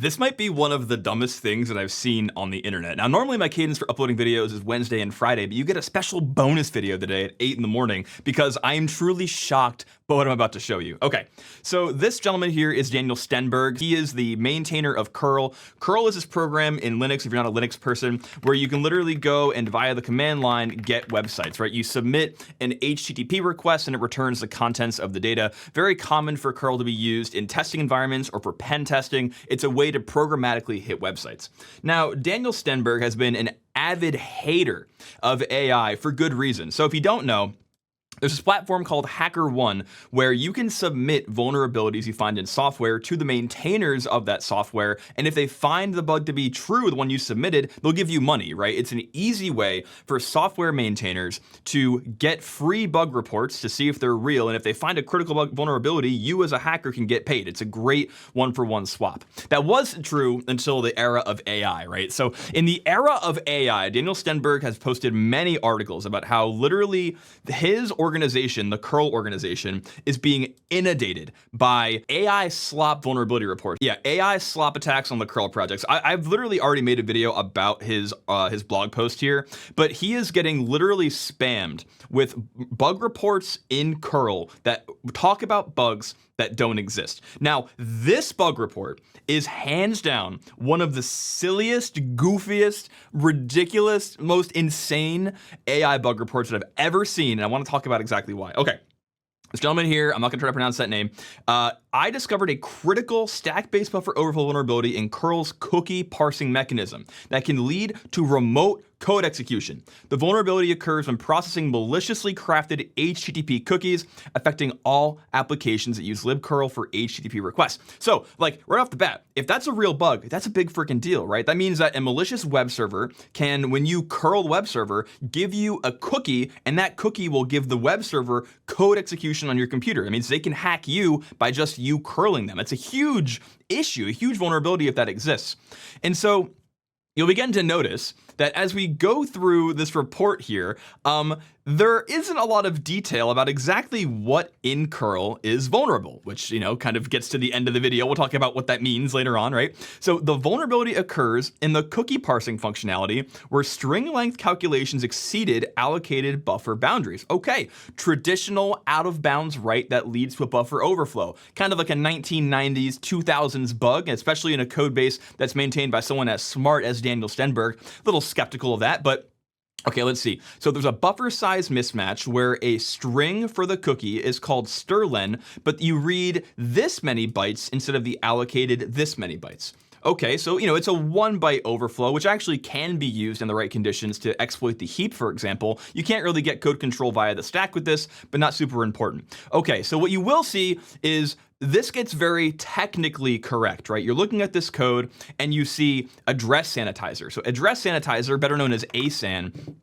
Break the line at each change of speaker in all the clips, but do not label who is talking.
This might be one of the dumbest things that I've seen on the internet. Now, normally my cadence for uploading videos is Wednesday and Friday, but you get a special bonus video today at 8 in the morning because I am truly shocked by what I'm about to show you. Okay, so this gentleman here is Daniel Stenberg. He is the maintainer of curl. Curl is this program in Linux, if you're not a Linux person, where you can literally go and via the command line get websites, right? You submit an HTTP request and it returns the contents of the data. Very common for curl to be used in testing environments or for pen testing. It's a way to programmatically hit websites. Now, Daniel Stenberg has been an avid hater of AI for good reason. So if you don't know, there's this platform called HackerOne where you can submit vulnerabilities you find in software to the maintainers of that software. And if they find the bug to be true, the one you submitted, they'll give you money, right? It's an easy way for software maintainers to get free bug reports to see if they're real. And if they find a critical bug vulnerability, you as a hacker can get paid. It's a great one-for-one swap. That was true until the era of AI, right? So in the era of AI, Daniel Stenberg has posted many articles about how literally his organization, the curl organization, is being inundated by AI slop vulnerability reports. Yeah, AI slop attacks on the curl projects. I've literally already made a video about his blog post here, but he is getting literally spammed with bug reports in curl that talk about bugs that don't exist. Now, this bug report is hands down one of the silliest, goofiest, ridiculous, most insane AI bug reports that I've ever seen, and I want to talk about exactly why. Okay. This gentleman here, I'm not going to try to pronounce that name. I discovered a critical stack-based buffer overflow vulnerability in curl's cookie parsing mechanism that can lead to remote code execution. The vulnerability occurs when processing maliciously crafted HTTP cookies, affecting all applications that use libcurl for HTTP requests. So, like, right off the bat, if that's a real bug, that's a big freaking deal, right? That means that a malicious web server can, when you curl the web server, give you a cookie, and that cookie will give the web server code execution on your computer. It means they can hack you by just you curling them. It's a huge issue, a huge vulnerability if that exists. And so you'll begin to notice that as we go through this report here, there isn't a lot of detail about exactly what in curl is vulnerable, which, you know, kind of gets to the end of the video. We'll talk about what that means later on, right? So the vulnerability occurs in the cookie parsing functionality where string length calculations exceeded allocated buffer boundaries. Okay, traditional out of bounds write that leads to a buffer overflow, kind of like a 1990s, 2000s bug, especially in a code base that's maintained by someone as smart as Daniel Stenberg. A little skeptical of that, but okay, let's see. So there's a buffer size mismatch where a string for the cookie is called strlen, but you read this many bytes instead of the allocated this many bytes. Okay, so, you know, it's a 1 byte overflow, which actually can be used in the right conditions to exploit the heap, for example. You can't really get code control via the stack with this, but not super important. Okay, so what you will see is this gets very technically correct, right? You're looking at this code and you see AddressSanitizer. So AddressSanitizer, better known as ASAN.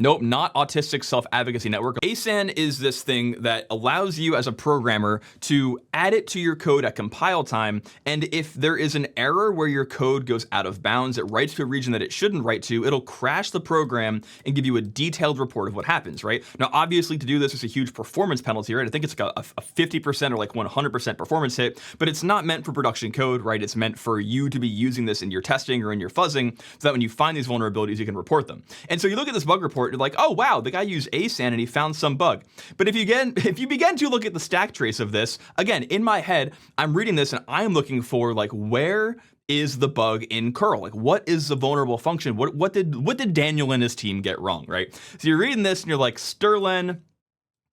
Nope, not Autistic Self-Advocacy Network. ASAN is this thing that allows you as a programmer to add it to your code at compile time, and if there is an error where your code goes out of bounds, it writes to a region that it shouldn't write to, it'll crash the program and give you a detailed report of what happens, right? Now, obviously, to do this is a huge performance penalty, right? I think it's like a 50% or like 100% performance hit, but it's not meant for production code, right? It's meant for you to be using this in your testing or in your fuzzing so that when you find these vulnerabilities, you can report them. And so you look at this bug report, you're like, oh wow, the guy used ASAN and he found some bug. But if you begin to look at the stack trace of this, again, in my head, I'm reading this and I'm looking for like, where is the bug in curl? Like, what is the vulnerable function? What did Daniel and his team get wrong, right? So you're reading this and you're like, strlen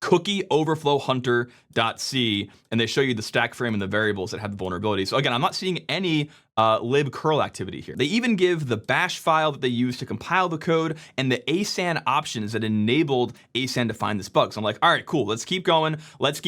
cookie overflow hunter.c, and they show you the stack frame and the variables that have the vulnerability. So again, I'm not seeing any libcurl activity here. They even give the bash file that they use to compile the code and the ASAN options that enabled ASAN to find this bug. So I'm like, all right, cool, let's keep going, let's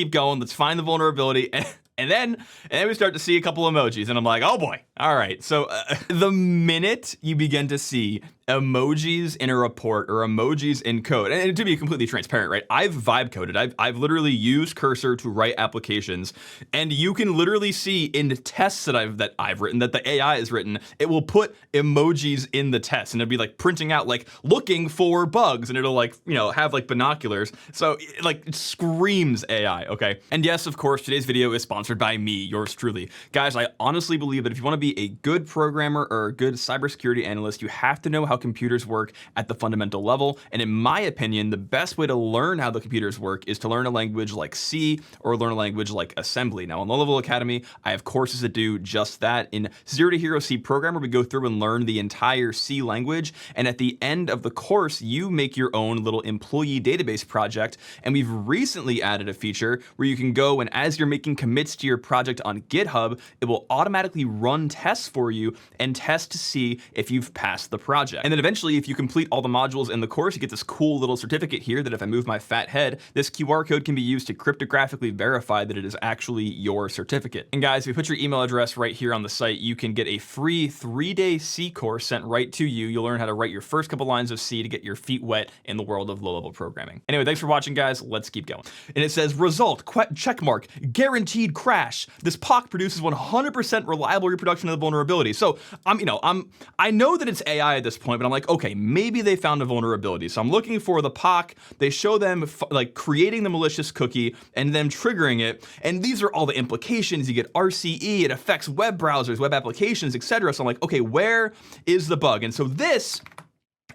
find the vulnerability. And then we start to see a couple emojis, and I'm like, oh boy, all right. So the minute you begin to see emojis in a report or emojis in code. And to be completely transparent, right? I've vibe coded. I've literally used Cursor to write applications, and you can literally see in the tests that I've written, that the AI has written, it will put emojis in the test, and it'll be like printing out like looking for bugs, and it'll like, you know, have like binoculars. So it screams AI, okay? And yes, of course, today's video is sponsored by me, yours truly. Guys, I honestly believe that if you want to be a good programmer or a good cybersecurity analyst, you have to know how computers work at the fundamental level. And in my opinion, the best way to learn how the computers work is to learn a language like C or learn a language like assembly. Now, on Low Level Academy, I have courses that do just that. In Zero to Hero C Programmer, we go through and learn the entire C language. And at the end of the course, you make your own little employee database project. And we've recently added a feature where you can go and as you're making commits to your project on GitHub, it will automatically run tests for you and test to see if you've passed the project. And then eventually, if you complete all the modules in the course, you get this cool little certificate here that if I move my fat head, this QR code can be used to cryptographically verify that it is actually your certificate. And guys, if you put your email address right here on the site, you can get a free 3-day C course sent right to you. You'll learn how to write your first couple lines of C to get your feet wet in the world of low-level programming. Anyway, thanks for watching, guys. Let's keep going. And it says, result, check mark, guaranteed crash. This POC produces 100% reliable reproduction of the vulnerability. So I know that it's AI at this point, but I'm like, okay, maybe they found a vulnerability. So I'm looking for the POC. They show them like creating the malicious cookie and them triggering it. And these are all the implications. You get RCE, it affects web browsers, web applications, etc. So I'm like, okay, where is the bug? And so this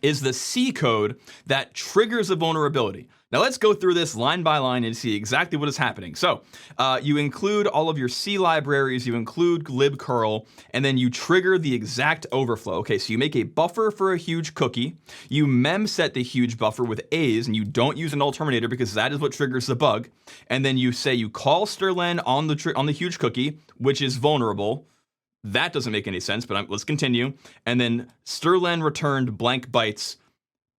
is the C code that triggers a vulnerability. Now let's go through this line by line and see exactly what is happening. So you include all of your C libraries, you include libcurl, and then you trigger the exact overflow. Okay, so you make a buffer for a huge cookie, you memset the huge buffer with A's, and you don't use a null terminator because that is what triggers the bug. And then you say you call strlen on the huge cookie, which is vulnerable. That doesn't make any sense, but let's continue. And then strlen returned blank bytes,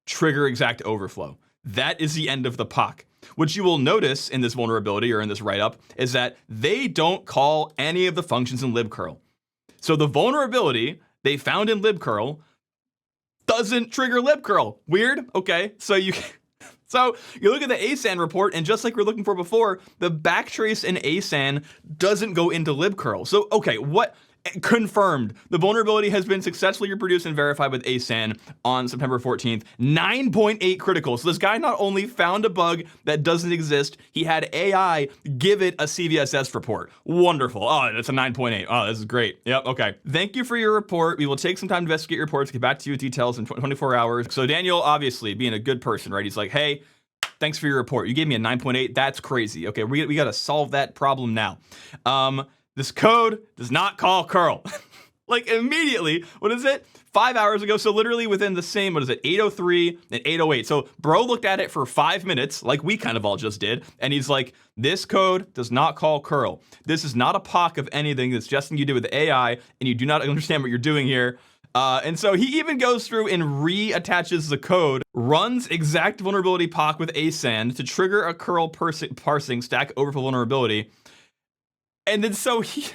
trigger exact overflow. That is the end of the POC. What you will notice in this vulnerability or in this write-up is that they don't call any of the functions in libcurl. So the vulnerability they found in libcurl doesn't trigger libcurl. Weird? Okay, so you look at the ASAN report, and just like we were looking for before, the backtrace in ASAN doesn't go into libcurl. So okay, what? Confirmed. The vulnerability has been successfully reproduced and verified with ASAN on September 14th. 9.8 critical. So this guy not only found a bug that doesn't exist, he had AI give it a CVSS report. Wonderful. Oh, that's a 9.8. Oh, this is great. Yep, okay. Thank you for your report. We will take some time to investigate your reports, get back to you with details in 24 hours. So Daniel, obviously being a good person, right? He's like, hey, thanks for your report. You gave me a 9.8. That's crazy. Okay, we got to solve that problem now. This code does not call curl. Like immediately, what is it? 5 hours ago, so literally within the same, 8:03 and 8:08. So bro looked at it for 5 minutes, like we kind of all just did, and he's like, this code does not call curl. This is not a POC of anything. It's just something you do with AI, and you do not understand what you're doing here. And so he even goes through and reattaches the code, runs exact vulnerability POC with ASAN to trigger a curl parsing Stack Overflow vulnerability. And then so he,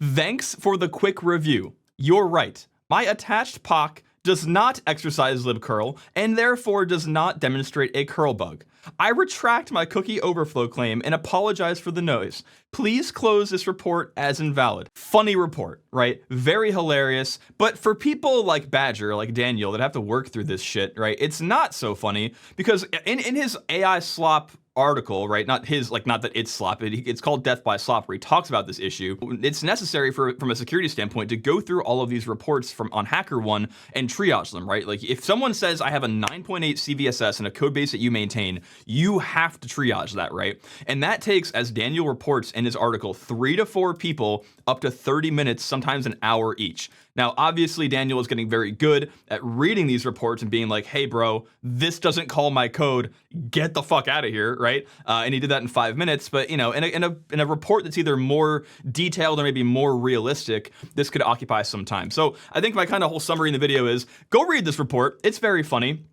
thanks for the quick review. You're right. My attached POC does not exercise libcurl and therefore does not demonstrate a curl bug. I retract my cookie overflow claim and apologize for the noise. Please close this report as invalid. Funny report, right? Very hilarious. But for people like Badger, like Daniel, that have to work through this shit, right? It's not so funny because in his AI slop article, right? Not that it's slop, it's called Death by Slop, where he talks about this issue. It's necessary from a security standpoint to go through all of these reports on HackerOne and triage them, right? Like if someone says I have a 9.8 CVSS and a code base that you maintain, you have to triage that, right? And that takes, as Daniel reports in his article, 3 to 4 people up to 30 minutes, sometimes an hour each. Now, obviously, Daniel is getting very good at reading these reports and being like, hey, bro, this doesn't call my code. Get the fuck out of here, right? And he did that in 5 minutes. But, in a report that's either more detailed or maybe more realistic, this could occupy some time. So I think my kind of whole summary in the video is go read this report. It's very funny.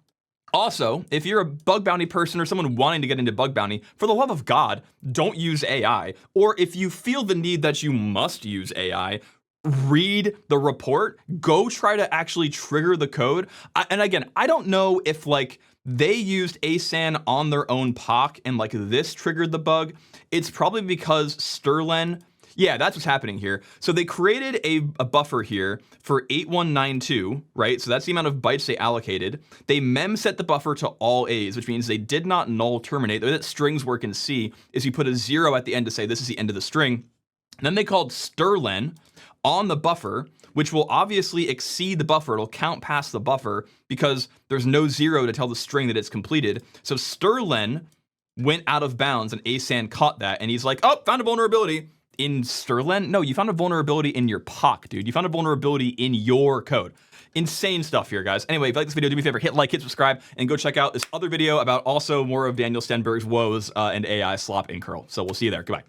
Also, if you're a bug bounty person or someone wanting to get into bug bounty, for the love of God, don't use AI. Or if you feel the need that you must use AI, read the report, go try to actually trigger the code. And again, I don't know if like they used ASAN on their own POC and like this triggered the bug. It's probably because Sterlen, yeah, that's what's happening here. So they created a buffer here for 8192, right? So that's the amount of bytes they allocated. They mem set the buffer to all A's, which means they did not null terminate. The way that strings work in C is you put a 0 at the end to say this is the end of the string. And then they called Sterlen on the buffer, which will obviously exceed the buffer. It'll count past the buffer because there's no 0 to tell the string that it's completed. So Sterlen went out of bounds and ASAN caught that, and he's like, oh, found a vulnerability. In Sterlen? No, you found a vulnerability in your POC, dude. You found a vulnerability in your code. Insane stuff here, guys. Anyway, if you like this video, do me a favor, hit like, hit subscribe, and go check out this other video about also more of Daniel Stenberg's woes and AI slop in curl. So we'll see you there. Goodbye.